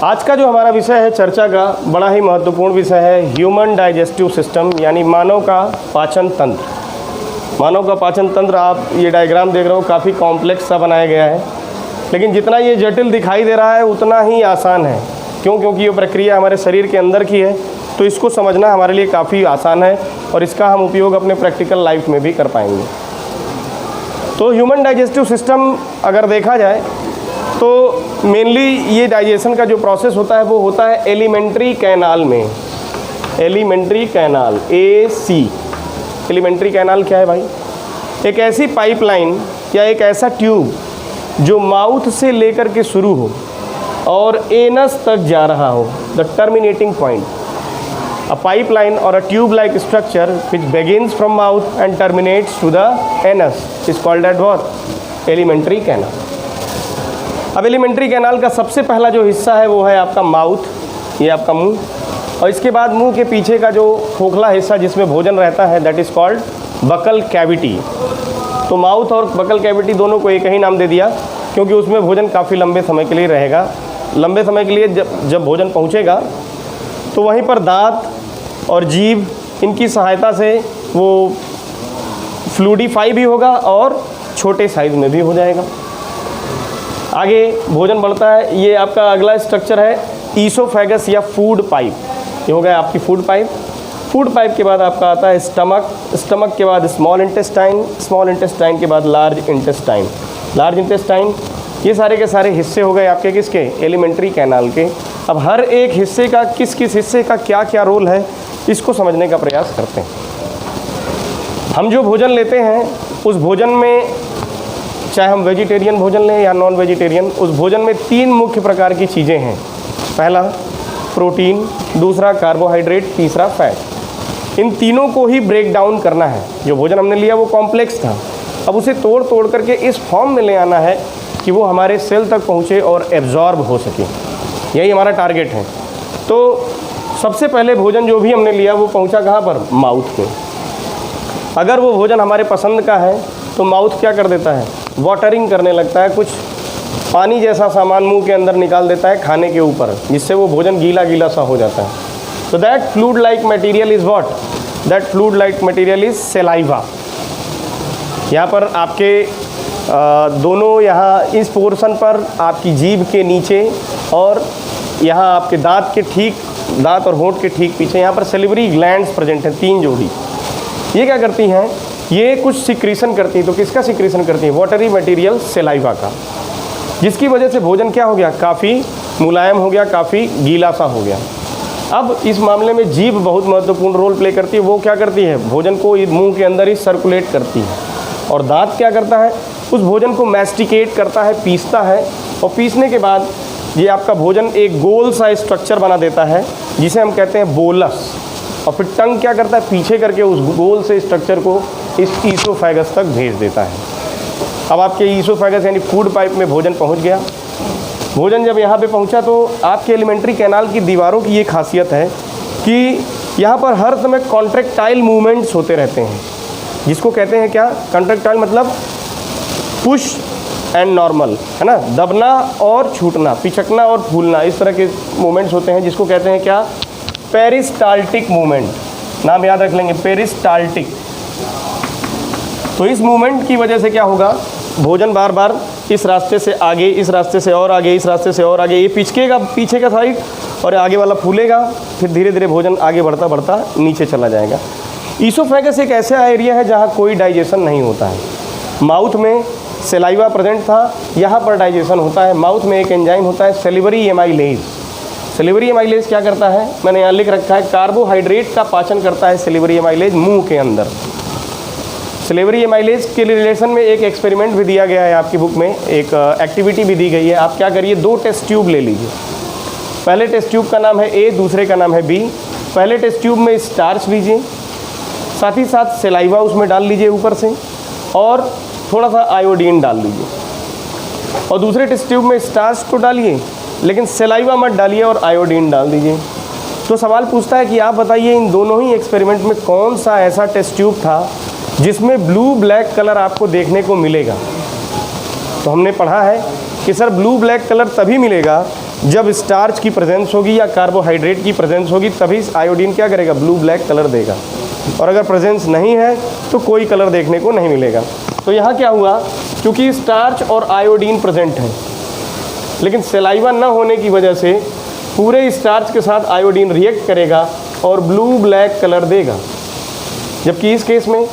आज का जो हमारा विषय है चर्चा का, बड़ा ही महत्वपूर्ण विषय है ह्यूमन डाइजेस्टिव सिस्टम, यानी मानव का पाचन तंत्र। मानव का पाचन तंत्र, आप ये डायग्राम देख रहे हो, काफ़ी कॉम्प्लेक्स सा बनाया गया है, लेकिन जितना ये जटिल दिखाई दे रहा है उतना ही आसान है। क्यों? क्योंकि ये प्रक्रिया हमारे शरीर के अंदर की है, तो इसको समझना हमारे लिए काफ़ी आसान है और इसका हम उपयोग अपने प्रैक्टिकल लाइफ में भी कर पाएंगे। तो ह्यूमन डाइजेस्टिव सिस्टम अगर देखा जाए तो मेनली ये डाइजेशन का जो प्रोसेस होता है वो होता है एलिमेंट्री कैनाल में। Alimentary canal, AC। Alimentary canal क्या है भाई? एक ऐसी पाइपलाइन या एक ऐसा ट्यूब जो माउथ से लेकर के शुरू हो और एनस तक जा रहा हो, the terminating point. A pipeline or a tube-like structure which begins from mouth and terminates to the anus is called as what? Alimentary canal. अब एलिमेंट्री कैनाल का सबसे पहला जो हिस्सा है वो है आपका माउथ, ये आपका मुंह, और इसके बाद मुंह के पीछे का जो खोखला हिस्सा जिसमें भोजन रहता है that is called buccal cavity. तो माउथ और बकल कैविटी दोनों को एक ही नाम दे दिया क्योंकि उसमें भोजन काफ़ी लंबे समय के लिए रहेगा। लंबे समय के लिए जब भोजन पहुँचेगा तो वहीं पर दांत और जीभ, इनकी सहायता से वो फ्लूइडिफाई भी होगा और छोटे साइज में भी हो जाएगा। आगे भोजन बढ़ता है। ये आपका अगला स्ट्रक्चर है ईसोफेगस या फूड पाइप। ये हो गया आपकी फूड पाइप। फूड पाइप के बाद आपका आता है स्टमक। स्टमक के बाद स्मॉल इंटेस्टाइन। स्मॉल इंटेस्टाइन के बाद लार्ज इंटेस्टाइन। लार्ज इंटेस्टाइन, ये सारे के सारे हिस्से हो गए आपके किसके? एलिमेंट्री कैनाल के। अब हर एक हिस्से का किस किस हिस्से का क्या क्या रोल है इसको समझने का प्रयास करते हैं। हम जो भोजन लेते हैं उस भोजन में, चाहे हम वेजिटेरियन भोजन लें या नॉन वेजिटेरियन, उस भोजन में 3 मुख्य प्रकार की चीज़ें हैं। पहला प्रोटीन, दूसरा कार्बोहाइड्रेट, तीसरा फैट। इन तीनों को ही ब्रेक डाउन करना है। जो भोजन हमने लिया वो कॉम्प्लेक्स था, अब उसे तोड़ तोड़ करके इस फॉर्म में ले आना है कि वो हमारे सेल तक पहुँचे और एब्जॉर्ब हो सके। यही हमारा टारगेट है। तो सबसे पहले भोजन जो भी हमने लिया वो पहुंचा कहाँ पर? माउथ में। अगर वो भोजन हमारे पसंद का है तो माउथ क्या कर देता है? वाटरिंग करने लगता है, कुछ पानी जैसा सामान मुंह के अंदर निकाल देता है खाने के ऊपर, जिससे वो भोजन गीला गीला सा हो जाता है। तो that fluid like material is what? That fluid like material is saliva. यहाँ पर आपके दोनों, यहाँ इस पोर्शन पर आपकी जीभ के नीचे और यहाँ आपके दांत के ठीक, दांत और होंठ के ठीक पीछे यहाँ पर सैलिवरी ग्लैंड्स प्रेजेंट हैं, 3 जोड़ी। ये क्या करती हैं? ये कुछ सिक्रीशन करती हैं। तो किसका सिक्रीशन करती हैं? वाटरी मटेरियल सलाइवा का, जिसकी वजह से भोजन क्या हो गया? काफ़ी मुलायम हो गया, काफ़ी गीला सा हो गया। अब इस मामले में जीभ बहुत महत्वपूर्ण रोल प्ले करती है। वो क्या करती है? भोजन को मुंह के अंदर ही सर्कुलेट करती है। और दांत क्या करता है? उस भोजन को मैस्टिकेट करता है, पीसता है, और पीसने के बाद ये आपका भोजन एक गोल सा स्ट्रक्चर बना देता है जिसे हम कहते हैं बोलस। और फिर टंग क्या करता है? पीछे करके उस गोल से स्ट्रक्चर को इस ईसोफेगस तक भेज देता है। अब आपके ईसोफेगस यानी फूड पाइप में भोजन पहुंच गया। भोजन जब यहाँ पे पहुंचा तो आपके एलिमेंट्री कैनाल की दीवारों की ये खासियत है कि यहाँ पर हर समय कॉन्ट्रैक्टाइल मूवमेंट्स होते रहते हैं, जिसको कहते हैं क्या? कॉन्ट्रैक्टाइल मतलब पुश एंड नॉर्मल, है ना? दबना और छूटना, पिचकना और फूलना, इस तरह के मूवमेंट्स होते हैं, जिसको कहते हैं क्या? Peristaltic movement. नाम याद रख लेंगे, पेरिस्टाल्टिक। तो इस मूवमेंट की वजह से क्या होगा? भोजन बार बार इस रास्ते से आगे, इस रास्ते से और आगे, इस रास्ते से और आगे, ये पिचकेगा पीछे का साइड और आगे वाला फूलेगा, फिर धीरे धीरे भोजन आगे बढ़ता बढ़ता नीचे चला जाएगा। ईसोफेगस एक ऐसा एरिया है जहाँ कोई डाइजेशन नहीं होता है। माउथ में सलाइवा प्रेजेंट था, यहाँ पर डाइजेशन होता है। माउथ में एक एंजाइम होता है सैलिवरी एमाइलेज। सैलिवरी एमाइलेज क्या करता है? मैंने यहाँ लिख रखा है, कार्बोहाइड्रेट का पाचन करता है सैलिवरी एमाइलेज मुंह के अंदर। सैलिवरी एमाइलेज के रिलेशन में एक एक्सपेरिमेंट भी दिया गया है आपकी बुक में, एक एक्टिविटी भी दी गई है। आप क्या करिए, 2 टेस्ट ट्यूब ले लीजिए। पहले टेस्ट ट्यूब का नाम है A, दूसरे का नाम है B। पहले टेस्ट ट्यूब में स्टार्च लीजिए, साथ ही साथ सलाइवा उसमें डाल लीजिए ऊपर से, और थोड़ा सा आयोडीन डाल लीजिए। और दूसरे टेस्ट ट्यूब में स्टार्च तो डालिए लेकिन सलाइवा मत डालिए और आयोडीन डाल दीजिए। तो सवाल पूछता है कि आप बताइए इन दोनों ही एक्सपेरिमेंट में कौन सा ऐसा टेस्ट ट्यूब था जिसमें ब्लू ब्लैक कलर आपको देखने को मिलेगा। तो हमने पढ़ा है कि सर ब्लू ब्लैक कलर तभी मिलेगा जब स्टार्च की प्रेजेंस होगी या कार्बोहाइड्रेट की प्रेजेंस होगी तभी आयोडीन क्या करेगा, ब्लू ब्लैक कलर देगा, और अगर प्रेजेंस नहीं है तो कोई कलर देखने को नहीं मिलेगा। तो यहाँ क्या हुआ, क्योंकि स्टार्च और आयोडीन प्रेजेंट है लेकिन सलाइवा न होने की वजह से पूरे स्टार्च के साथ आयोडीन रिएक्ट करेगा और ब्लू ब्लैक कलर देगा। जबकि इस केस में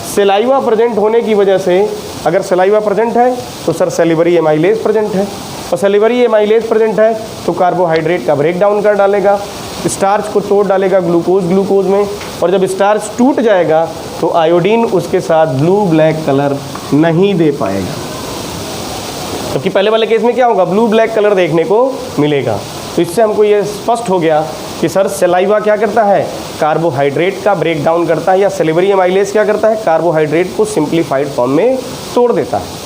सलाइवा प्रेजेंट होने की वजह से, अगर सलाइवा प्रेजेंट है तो सर सैलिवरी एमाइलेज प्रेजेंट है, और सैलिवरी एमाइलेज प्रेजेंट है तो कार्बोहाइड्रेट का ब्रेक डाउन कर डालेगा, स्टार्च को तोड़ डालेगा ग्लूकोज में, और जब स्टार्च टूट जाएगा तो आयोडीन उसके साथ ब्लू ब्लैक कलर नहीं दे पाएगा। जबकि पहले वाले केस में क्या होगा, ब्लू ब्लैक कलर देखने को मिलेगा। तो इससे हमको ये स्पष्ट हो गया कि सर सलाइवा क्या करता है, कार्बोहाइड्रेट का ब्रेक डाउन करता है, या सैलिवरी एमाइलेज क्या करता है, कार्बोहाइड्रेट को सिंप्लीफाइड फॉर्म में तोड़ देता है।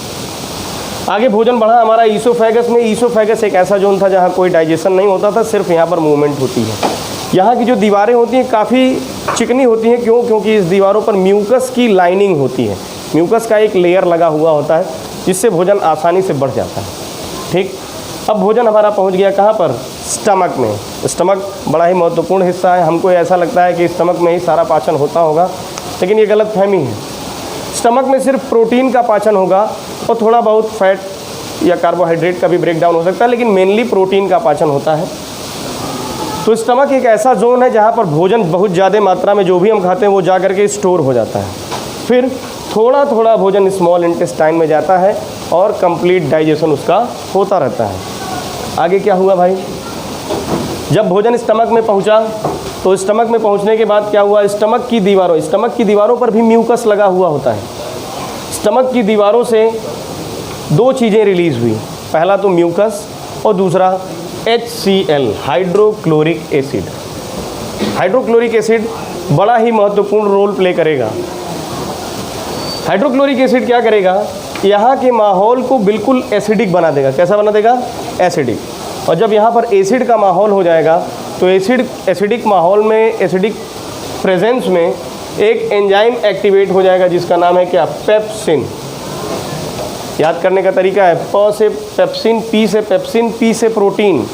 आगे भोजन बढ़ा हमारा ईसोफेगस में। ईसोफेगस एक ऐसा जोन था जहाँ कोई डाइजेशन नहीं होता था, सिर्फ यहाँ पर मूवमेंट होती है। यहाँ की जो दीवारें होती हैं काफ़ी चिकनी होती हैं, क्यों, क्योंकि इस दीवारों पर म्यूकस की लाइनिंग होती है, म्यूकस का एक लेयर लगा हुआ होता है जिससे भोजन आसानी से बढ़ जाता है। ठीक, अब भोजन हमारा पहुँच गया कहाँ पर, स्टमक में। स्टमक बड़ा ही महत्वपूर्ण हिस्सा है। हमको ऐसा लगता है कि स्टमक में ही सारा पाचन होता होगा, लेकिन ये गलत फहमी है। स्टमक में सिर्फ प्रोटीन का पाचन होगा और थोड़ा बहुत फैट या कार्बोहाइड्रेट का भी ब्रेक डाउन हो सकता है, लेकिन मेनली प्रोटीन का पाचन होता है। तो स्टमक एक ऐसा जोन है जहाँ पर भोजन बहुत ज़्यादा मात्रा में जो भी हम खाते हैं वो जा करके स्टोर हो जाता है, फिर थोड़ा थोड़ा भोजन स्मॉल इंटेस्टाइन में जाता है और कंप्लीट डाइजेशन उसका होता रहता है। आगे क्या हुआ भाई, जब भोजन स्टमक में पहुंचा तो स्टमक में पहुंचने के बाद क्या हुआ, स्टमक की दीवारों पर भी म्यूकस लगा हुआ होता है। स्टमक की दीवारों से दो चीज़ें रिलीज़ हुई, पहला तो म्यूकस और दूसरा HCl, hydrochloric acid. Hydrochloric acid बड़ा ही महत्वपूर्ण रोल प्ले करेगा। हाइड्रोक्लोरिक एसिड क्या करेगा, यहाँ के माहौल को बिल्कुल एसिडिक बना देगा। कैसा बना देगा, एसिडिक। और जब यहाँ पर एसिड का माहौल हो जाएगा तो एसिडिक माहौल में, एसिडिक प्रेजेंस में एक एंजाइम एक्टिवेट हो जाएगा जिसका नाम है क्या, पेप्सिन। याद करने का तरीका है, प से पेप्सिन, पी से पेप्सिन, पी से प्रोटीन।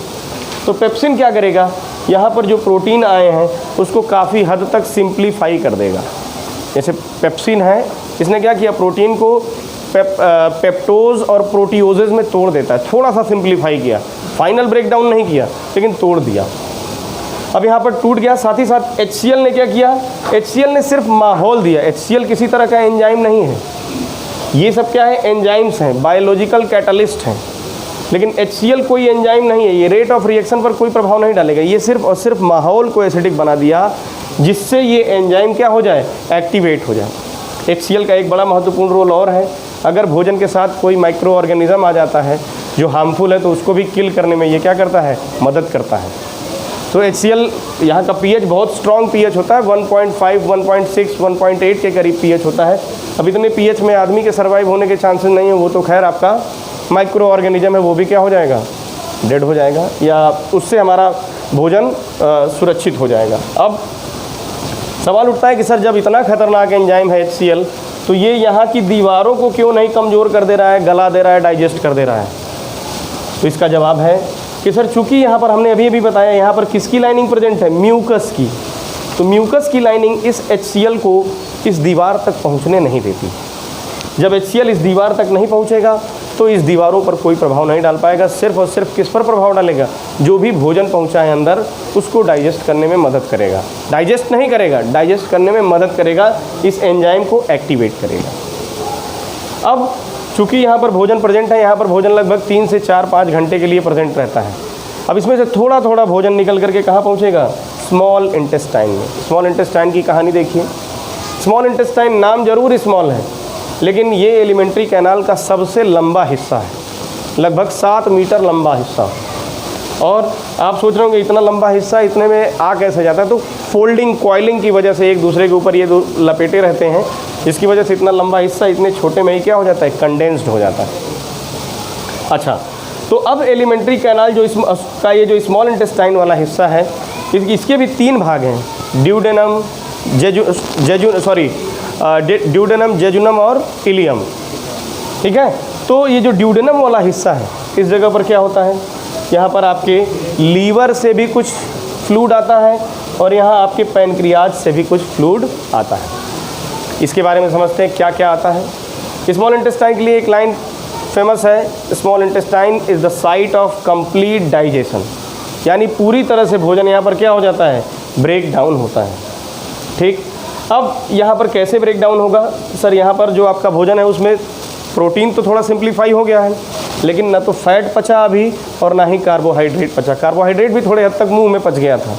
तो पेप्सिन क्या करेगा, यहाँ पर जो प्रोटीन आए हैं उसको काफ़ी हद तक सिंप्लीफाई कर देगा। जैसे पेप्सिन है, इसने क्या किया, प्रोटीन को पेप्टोज और प्रोटियोजेज में तोड़ देता है, थोड़ा सा सिंप्लीफाई किया, फाइनल ब्रेक डाउन नहीं किया लेकिन तोड़ दिया। अब यहाँ पर टूट गया। साथ ही साथ HCl ने क्या किया, HCl ने सिर्फ माहौल दिया। HCl किसी तरह का एंजाइम नहीं है, ये सब क्या है, एंजाइम्स हैं, बायोलॉजिकल कैटलिस्ट हैं, लेकिन HCl कोई एंजाइम नहीं है, ये रेट ऑफ रिएक्शन पर कोई प्रभाव नहीं डालेगा। ये सिर्फ और सिर्फ माहौल को एसिडिक बना दिया जिससे ये एंजाइम क्या हो जाए, एक्टिवेट हो जाए। HCl का एक बड़ा महत्वपूर्ण रोल और है, अगर भोजन के साथ कोई माइक्रो ऑर्गेनिज्म आ जाता है जो हार्मफुल है तो उसको भी किल करने में ये क्या करता है, मदद करता है। तो HCl यहाँ का pH बहुत स्ट्रॉन्ग pH होता है, 1.5, 1.6, 1.8 के करीब pH होता है। अब इतने pH में आदमी के सर्वाइव होने के चांसेस नहीं है, वो तो खैर आपका माइक्रो ऑर्गेनिज्म है, वो भी क्या हो जाएगा, डेड हो जाएगा, या उससे हमारा भोजन सुरक्षित हो जाएगा। अब सवाल उठता है कि सर जब इतना खतरनाक एंजाइम है HCl, तो ये यहाँ की दीवारों को क्यों नहीं कमज़ोर कर दे रहा है, गला दे रहा है, डाइजेस्ट कर दे रहा है? तो इसका जवाब है कि सर चूँकि यहाँ पर हमने अभी बताया, यहाँ पर किसकी लाइनिंग प्रेजेंट है, म्यूकस की। तो म्यूकस की लाइनिंग इस HCl को इस दीवार तक पहुँचने नहीं देती। जब HCl इस दीवार तक नहीं पहुँचेगा तो इस दीवारों पर कोई प्रभाव नहीं डाल पाएगा, सिर्फ और सिर्फ किस पर प्रभाव डालेगा, जो भी भोजन पहुँचा है अंदर उसको डाइजेस्ट करने में मदद करेगा। डाइजेस्ट नहीं करेगा, डाइजेस्ट करने में मदद करेगा, इस एंजाइम को एक्टिवेट करेगा। अब चूँकि यहाँ पर भोजन प्रेजेंट है, यहाँ पर भोजन लगभग 3 से 4-5 घंटे के लिए प्रेजेंट रहता है। अब इसमें से थोड़ा थोड़ा भोजन निकल करके कहाँ पहुँचेगा, स्मॉल इंटेस्टाइन में। स्मॉल इंटेस्टाइन की कहानी देखिए। स्मॉल इंटेस्टाइन नाम जरूर स्मॉल है, लेकिन ये एलिमेंट्री कैनाल का सबसे लंबा हिस्सा है, लगभग 7 मीटर लंबा हिस्सा। और आप सोच रहे होंगे इतना लंबा हिस्सा, इतने में आ कैसे जाता है? तो फोल्डिंग, कॉइलिंग की वजह से एक दूसरे के ऊपर ये दो लपेटे रहते हैं, जिसकी वजह से इतना लंबा हिस्सा इतने छोटे में ही क्या हो जाता है, कंडेंस्ड हो जाता है। अच्छा, तो अब एलिमेंट्री कैनाल जो इसका ये जो स्मॉल इंटेस्टाइन वाला हिस्सा है, इसके भी 3 भाग हैं, ड्यूडेनम, ड्यूडेनम, जेजुनम और इलियम। ठीक है, तो ये जो ड्यूडेनम वाला हिस्सा है, इस जगह पर क्या होता है, यहाँ पर आपके लीवर से भी कुछ फ्लूइड आता है और यहाँ आपके पैनक्रियाज से भी कुछ फ्लूइड आता है। इसके बारे में समझते हैं क्या क्या आता है। स्मॉल इंटेस्टाइन के लिए एक लाइन फेमस है, small intestine is the site of complete digestion, यानी पूरी तरह से भोजन यहाँ पर क्या हो जाता है, ब्रेक डाउन होता है। ठीक, अब यहाँ पर कैसे ब्रेक डाउन होगा सर, यहाँ पर जो आपका भोजन है उसमें प्रोटीन तो थोड़ा सिंप्लीफाई हो गया है, लेकिन ना तो फैट पचा अभी और ना ही कार्बोहाइड्रेट पचा। कार्बोहाइड्रेट भी थोड़े हद तक मुंह में पच गया था,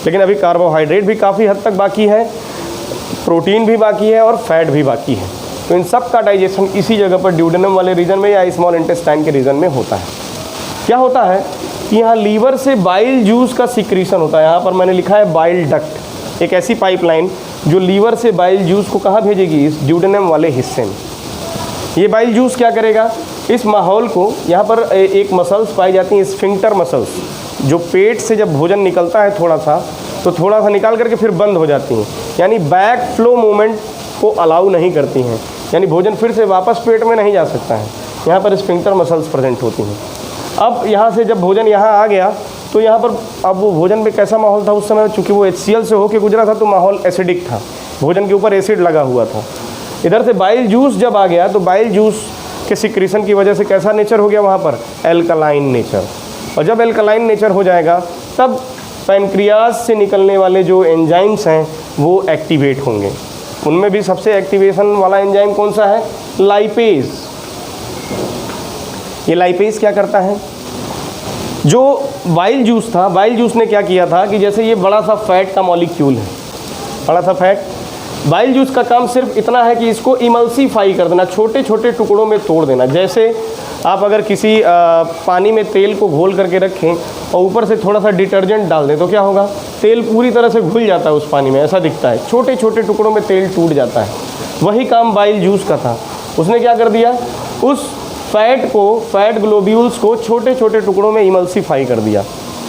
लेकिन अभी कार्बोहाइड्रेट भी काफ़ी हद तक बाकी है, प्रोटीन भी बाकी है और फैट भी बाकी है। तो इन सब का डाइजेशन इसी जगह पर ड्यूडेनम वाले रीजन में या स्मॉल इंटेस्टाइन के रीजन में होता है। क्या होता है कि यहाँ लीवर से बाइल जूस का सिक्रीशन होता है। यहाँ पर मैंने लिखा है बाइल डक्ट, एक ऐसी पाइपलाइन जो लीवर से बाइल जूस को कहाँ भेजेगी, इस ड्यूडेनम वाले हिस्से में। ये बाइल जूस क्या करेगा, इस माहौल को, यहाँ पर एक मसल्स पाई जाती हैं स्फिंक्टर मसल्स, जो पेट से जब भोजन निकलता है थोड़ा सा निकाल करके फिर बंद हो जाती हैं, यानी बैक फ्लो मूवमेंट को अलाउ नहीं करती हैं, यानी भोजन फिर से वापस पेट में नहीं जा सकता है। यहाँ पर स्फिंक्टर मसल्स प्रेजेंट होती हैं। अब यहाँ से जब भोजन यहाँ आ गया तो यहाँ पर अब वो भोजन में कैसा माहौल था उस समय, चूँकि वो HCl से होके गुजरा था तो माहौल एसिडिक था, भोजन के ऊपर एसिड लगा हुआ था। इधर से बाइल जूस जब आ गया तो बाइल जूस के सिक्रीशन की वजह से कैसा नेचर हो गया वहाँ पर, एल्कलाइन नेचर। और जब एल्कलाइन नेचर हो जाएगा तब पैनक्रियाज से निकलने वाले जो एंजाइम्स हैं वो एक्टिवेट होंगे। उनमें भी सबसे एक्टिवेशन वाला एंजाइम कौन सा है, लाइपेज। ये लाइपेज क्या करता है, जो बाइल जूस था, बाइल जूस ने क्या किया था कि जैसे ये बड़ा सा फैट का मॉलिक्यूल है, बड़ा सा फैट, बाइल जूस का काम सिर्फ इतना है कि इसको इमल्सीफाई कर देना, छोटे छोटे टुकड़ों में तोड़ देना। जैसे आप अगर किसी पानी में तेल को घोल करके रखें और ऊपर से थोड़ा सा डिटर्जेंट डाल दें तो क्या होगा, तेल पूरी तरह से घुल जाता है उस पानी में, ऐसा दिखता है, छोटे छोटे टुकड़ों में तेल टूट जाता है। वही काम बाइल जूस का था। उसने क्या कर दिया, उस फैट ग्लोब्यूल्स को छोटे छोटे टुकड़ों में इमल्सीफाई कर दिया।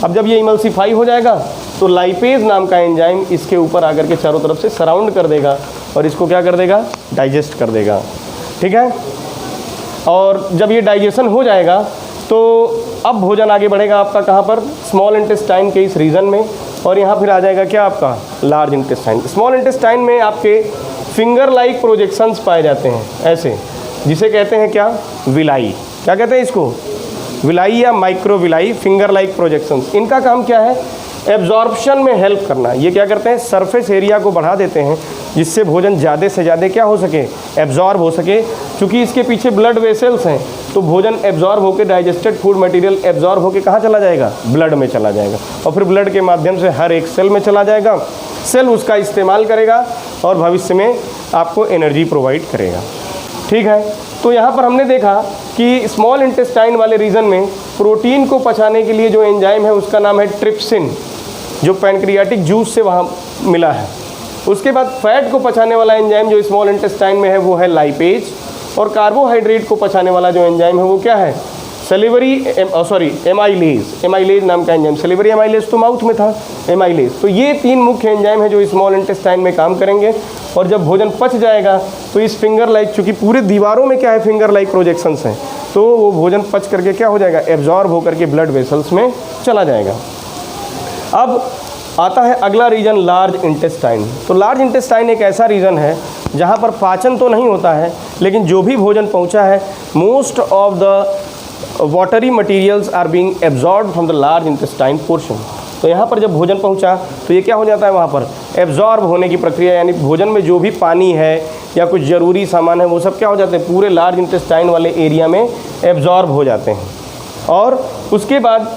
अब जब ये इमल्सीफाई हो जाएगा तो लाइपेज नाम का एंजाइम इसके ऊपर आकर के चारों तरफ से सराउंड कर देगा और इसको क्या कर देगा, डाइजेस्ट कर देगा। ठीक है, और जब ये डाइजेशन हो जाएगा तो अब भोजन आगे बढ़ेगा आपका कहाँ पर, स्मॉल इंटेस्टाइन के इस रीजन में, और यहाँ फिर आ जाएगा क्या आपका लार्ज इंटेस्टाइन। स्मॉल इंटेस्टाइन में आपके फिंगर लाइक प्रोजेक्शंस पाए जाते हैं, ऐसे, जिसे कहते हैं क्या, विलाई। क्या कहते हैं इसको, विलाई या माइक्रोविलाई, फिंगर लाइक प्रोजेक्शंस। इनका काम क्या है, एब्जॉर्प्शन में हेल्प करना। ये क्या करते हैं, सरफेस एरिया को बढ़ा देते हैं जिससे भोजन ज़्यादा से ज़्यादा क्या हो सके, एब्जॉर्ब हो सके। क्योंकि इसके पीछे ब्लड वेसल्स हैं तो भोजन एब्जॉर्ब होकर, डाइजेस्टेड फूड मटेरियल एब्जॉर्ब होकर कहाँ चला जाएगा, ब्लड में चला जाएगा, और फिर ब्लड के माध्यम से हर एक सेल में चला जाएगा, सेल उसका इस्तेमाल करेगा और भविष्य में आपको एनर्जी प्रोवाइड करेगा। ठीक है, तो यहाँ पर हमने देखा कि स्मॉल इंटेस्टाइन वाले रीजन में प्रोटीन को पचाने के लिए जो एंजाइम है उसका नाम है ट्रिप्सिन, जो पैनक्रियाटिक जूस से वहाँ मिला है। उसके बाद फैट को पचाने वाला एंजाइम जो स्मॉल इंटेस्टाइन में है वो है लाइपेज, और कार्बोहाइड्रेट को पचाने वाला जो एंजाइम है वो क्या है, एमाइलेज नाम का एंजाइम। सेलिवरी एमाइलेज तो माउथ में था, एमाइलेज। तो ये तीन मुख्य एंजाइम है जो स्मॉल इंटेस्टाइन में काम करेंगे, और जब भोजन पच जाएगा तो इस फिंगर लाइक, चूँकि पूरे दीवारों में क्या है, फिंगर लाइक प्रोजेक्शंस हैं, तो वो भोजन पच करके क्या हो जाएगा, एब्जॉर्ब होकर के ब्लड वेसल्स में चला जाएगा। अब आता है अगला रीजन, लार्ज इंटेस्टाइन। तो लार्ज इंटेस्टाइन एक ऐसा रीजन है जहाँ पर पाचन तो नहीं होता है, लेकिन जो भी भोजन पहुँचा है, most of the watery materials are being absorb from the large intestine portion. तो यहाँ पर जब भोजन पहुँचा तो ये क्या हो जाता है, वहाँ पर एब्जॉर्ब होने की प्रक्रिया, यानी भोजन में जो भी पानी है या कुछ ज़रूरी सामान है वो सब क्या हो जाते हैं, पूरे लार्ज इंटेस्टाइन वाले एरिया में एब्जॉर्ब हो जाते हैं। और उसके बाद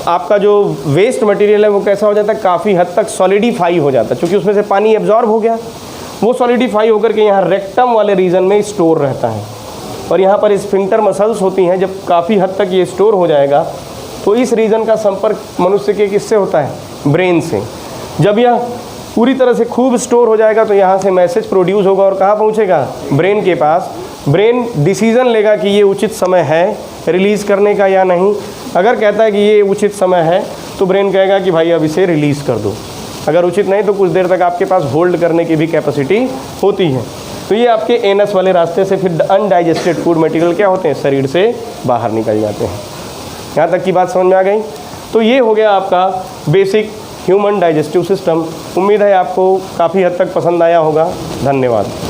आपका जो वेस्ट मटेरियल है वो कैसा हो जाता है, काफ़ी हद तक सॉलिडिफाई हो जाता है, क्योंकि उसमें से पानी एब्जॉर्ब हो गया, वो सॉलिडिफाई होकर के यहाँ रेक्टम वाले रीजन में स्टोर रहता है। और यहाँ पर स्फिंक्टर मसल्स होती हैं, जब काफ़ी हद तक ये स्टोर हो जाएगा तो इस रीजन का संपर्क मनुष्य के किससे होता है, ब्रेन से। जब यह पूरी तरह से खूब स्टोर हो जाएगा तो यहाँ से मैसेज प्रोड्यूस होगा और कहाँ पहुँचेगा, ब्रेन के पास। ब्रेन डिसीज़न लेगा कि ये उचित समय है रिलीज़ करने का या नहीं। अगर कहता है कि ये उचित समय है तो ब्रेन कहेगा कि भाई अब इसे रिलीज़ कर दो। अगर उचित नहीं तो कुछ देर तक आपके पास होल्ड करने की भी कैपेसिटी होती है। तो ये आपके एनस वाले रास्ते से फिर अनडाइजेस्टेड फूड मटेरियल क्या होते हैं, शरीर से बाहर निकल जाते हैं। यहाँ तक की बात समझ में आ गई। तो ये हो गया आपका बेसिक ह्यूमन डाइजेस्टिव सिस्टम। उम्मीद है आपको काफ़ी हद तक पसंद आया होगा। धन्यवाद।